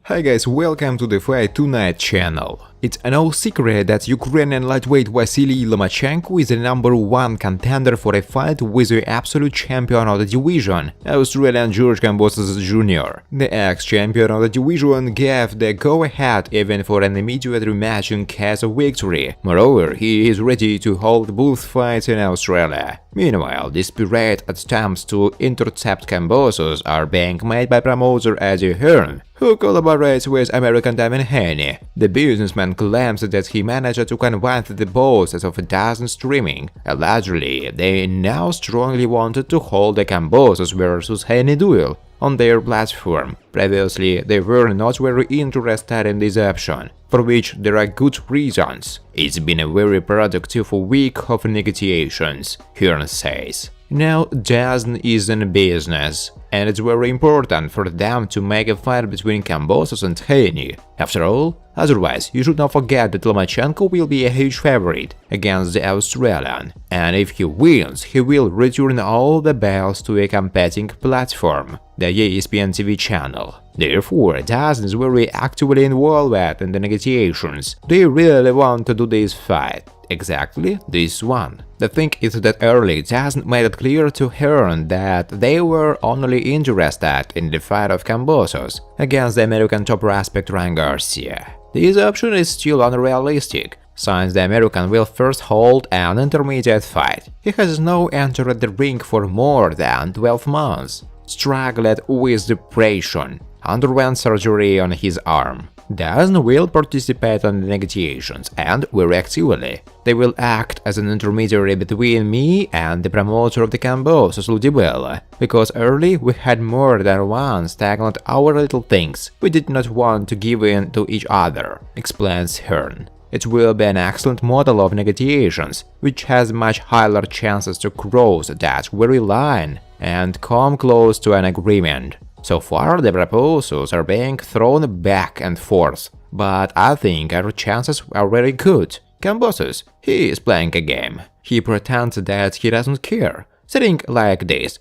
Hi guys, welcome to the Fight Tonight channel. It's no secret that Ukrainian lightweight Vasiliy Lomachenko is the #1 contender for a fight with the absolute champion of the division, Australian George Kambosos Jr. The ex-champion of the division gave the go-ahead even for an immediate rematch in case of victory. Moreover, he is ready to hold both fights in Australia. Meanwhile, desperate attempts to intercept Kambosos are being made by promoter Eddie Hearn, who collaborates with American Devin Haney. The businessman claims that he managed to convince the bosses of DAZN streaming. Allegedly, they now strongly wanted to hold the Kambosos vs Haney duel on their platform. Previously, they were not very interested in this option, for which there are good reasons. It's been a very productive week of negotiations, Hearn says. Now DAZN is in business, and it's very important for them to make a fight between Kambosos and Haney. After all, otherwise you should not forget that Lomachenko will be a huge favorite against the Australian, and if he wins, he will return all the belts to a competing platform, the ESPN TV channel. Therefore, DAZN is very actively involved in the negotiations. They really want to do this fight. Exactly this one. The thing is that early DAZN made it clear to Hearn that they were only interested in the fight of Kambosos against the American top prospect Ryan Garcia. This option is still unrealistic, since the American will first hold an intermediate fight. He has now entered the ring for more than 12 months, struggled with depression, underwent surgery on his arm. DAZN will participate in the negotiations, and very actively. They will act as an intermediary between me and the promoter of the Kambosos duel, because early we had more than once tackled our little things. We did not want to give in to each other, explains Hearn. It will be an excellent model of negotiations, which has much higher chances to cross that very line and come close to an agreement. So far, the proposals are being thrown back and forth, but I think our chances are very good. Kambosos, he is playing a game. He pretends that he doesn't care, saying like this,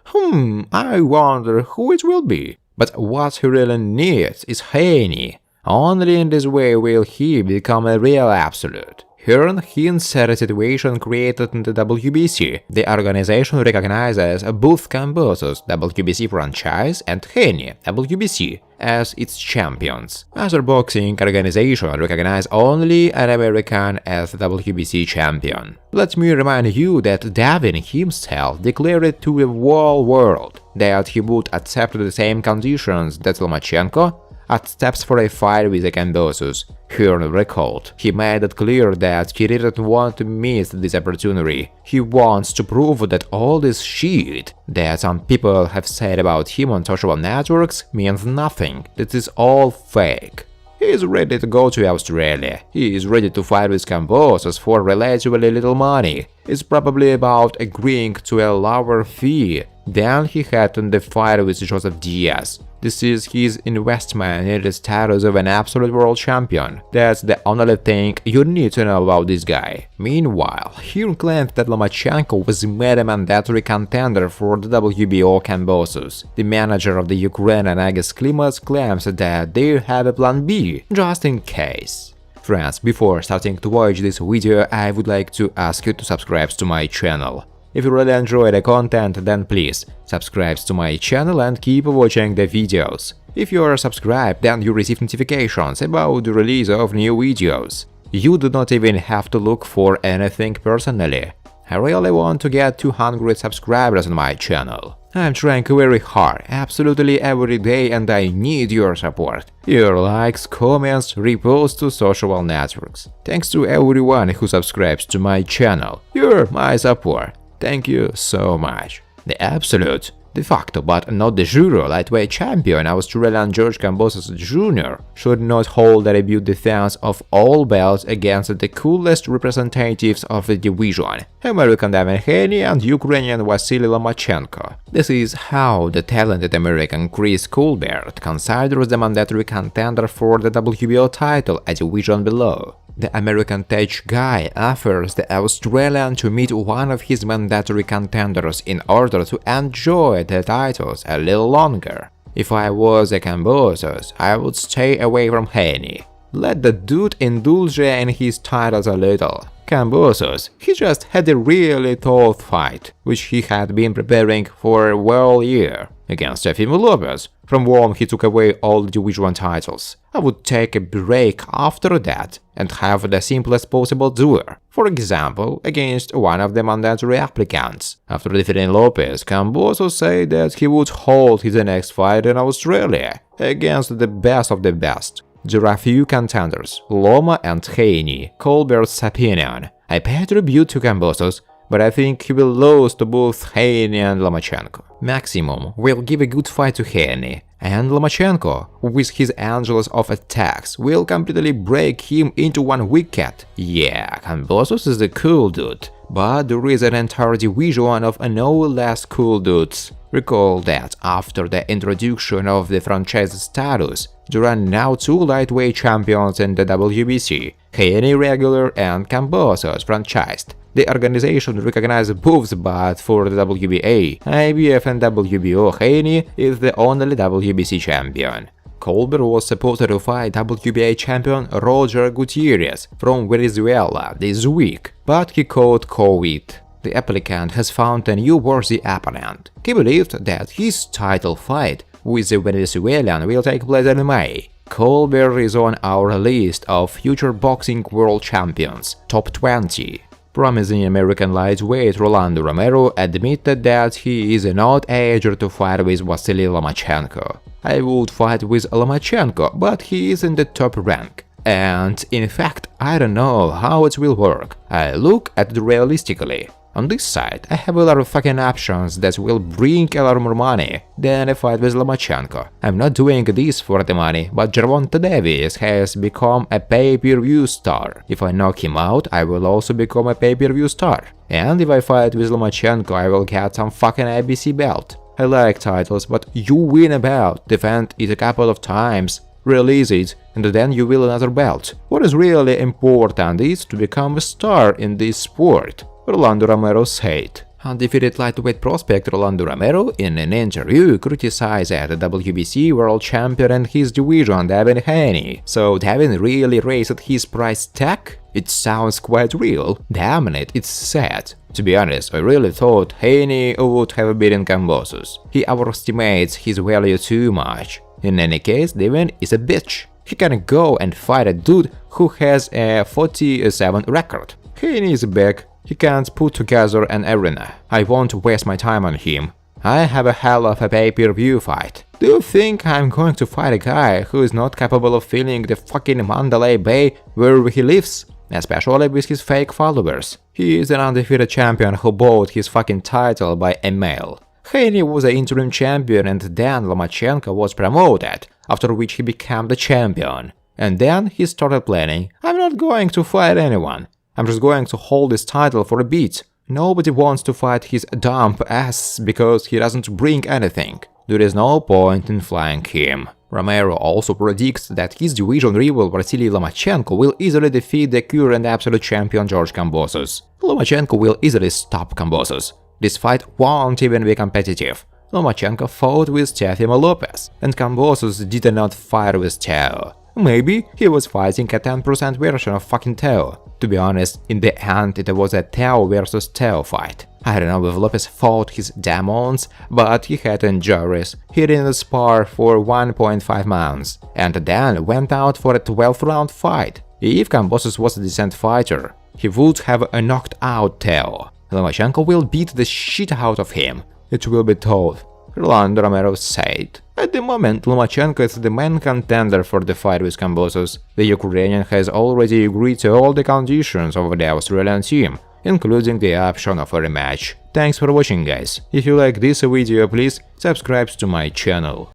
I wonder who it will be. But what he really needs is Haney. Only in this way will he become a real absolute. Hearn hints at a situation created in the WBC. The organization recognizes both Kambosos WBC franchise and Haney WBC as its champions. Other boxing organizations recognize only an American as WBC champion. Let me remind you that Devin himself declared to the whole world that he would accept the same conditions that Lomachenko accepts for a fight with the Kambosos. Hearn recalled. He made it clear that he didn't want to miss this opportunity. He wants to prove that all this shit that some people have said about him on social networks means nothing, that is all fake. He is ready to go to Australia. He is ready to fight with Kambosos for relatively little money. It's probably about agreeing to a lower fee than he had in the fight with Joseph Diaz. This is his investment in the status of an absolute world champion. That's the only thing you need to know about this guy. Meanwhile, Hearn claimed that Lomachenko was made a mandatory contender for the WBO Kambosos. The manager of the Ukrainian Klimas claims that they have a plan B, just in case. Friends, before starting to watch this video, I would like to ask you to subscribe to my channel. If you really enjoy the content, then please subscribe to my channel and keep watching the videos. If you are subscribed, then you receive notifications about the release of new videos. You do not even have to look for anything personally. I really want to get 200 subscribers on my channel. I'm trying very hard, absolutely every day, and I need your support. Your likes, comments, reposts to social networks. Thanks to everyone who subscribes to my channel. You're my support. Thank you so much. The absolute, de facto but not de jure lightweight champion Australian George Kambosos Jr. should not hold a debut defense of all belts against the coolest representatives of the division, American Devin Haney and Ukrainian Vasiliy Lomachenko. This is how the talented American Chris Colbert considers the mandatory contender for the WBO title a division below. The American Tech guy offers the Australian to meet one of his mandatory contenders in order to enjoy the titles a little longer. If I was a Kambosos, I would stay away from Haney. Let the dude indulge in his titles a little. Kambosos, he just had a really tough fight, which he had been preparing for a whole year, against Teofimo Lopez, from whom he took away all the Division 1 titles. I would take a break after that and have the simplest possible duel, for example, against one of the mandatory applicants. After defeating Lopez, Kambosos said that he would hold his next fight in Australia, against the best of the best. There are few contenders, Loma and Haney, Colbert's opinion. I pay tribute to Kambosos, but I think he will lose to both Haney and Lomachenko. Maximum will give a good fight to Haney, and Lomachenko, with his angels of attacks, will completely break him into one wicket. Yeah, Kambosos is a cool dude, but there is an entire division of no less cool dudes. Recall that after the introduction of the franchise status, there are now 2 lightweight champions in the WBC, Haney regular and Kambosos franchised. The organization recognizes both, but for the WBA, IBF and WBO, Haney is the only WBC champion. Colbert was supposed to fight WBA champion Roger Gutierrez from Venezuela this week, but he caught COVID. The applicant has found a new worthy opponent. He believed that his title fight with the Venezuelan will take place in May. Colbert is on our list of future boxing world champions, top 20. Promising American lightweight Rolando Romero admitted that he is not eager to fight with Vasiliy Lomachenko. I would fight with Lomachenko, but he is in the top rank. And in fact, I don't know how it will work. I look at it realistically. On this side, I have a lot of fucking options that will bring a lot more money than a fight with Lomachenko. I'm not doing this for the money, but Gervonta Davis has become a pay-per-view star. If I knock him out, I will also become a pay-per-view star. And if I fight with Lomachenko, I will get some fucking ABC belt. I like titles, but you win a belt, defend it a couple of times, release it, and then you will another belt. What is really important is to become a star in this sport. Rolando Romero said. Undefeated lightweight prospect Rolando Romero, in an interview, criticized the WBC world champion and his division Devin Haney. So Devin really raised his price tag? It sounds quite real. Damn it, it's sad. To be honest, I really thought Haney would have beaten Kambosos. He overestimates his value too much. In any case, Devin is a bitch. He can go and fight a dude who has a 47 record. Haney is back. He can't put together an arena. I won't waste my time on him. I have a hell of a pay-per-view fight. Do you think I'm going to fight a guy who is not capable of filling the fucking Mandalay Bay where he lives? Especially with his fake followers. He is an undefeated champion who bought his fucking title by email. Haney was the interim champion and then Lomachenko was promoted, after which he became the champion. And then he started planning, I'm not going to fight anyone. I'm just going to hold this title for a bit. Nobody wants to fight his dumb ass because he doesn't bring anything. There is no point in flying him. Romero also predicts that his division rival Vasiliy Lomachenko will easily defeat the current absolute champion George Kambosos. Lomachenko will easily stop Kambosos. This fight won't even be competitive. Lomachenko fought with Teofimo Lopez, and Kambosos did not fight with Teo. Maybe he was fighting a 10% version of fucking Teo. To be honest, in the end it was a Teo versus Teo fight. I don't know if Lopez fought his demons, but he had injuries. He didn't spar for 1.5 months, and then went out for a 12-round fight. If Kambosos was a decent fighter, he would have knocked out Teo. Lomachenko will beat the shit out of him. It will be tough. Rolando Romero said. At the moment, Lomachenko is the main contender for the fight with Kambosos. The Ukrainian has already agreed to all the conditions of the Australian team, including the option of a rematch. Thanks for watching, guys. If you like this video, please subscribe to my channel.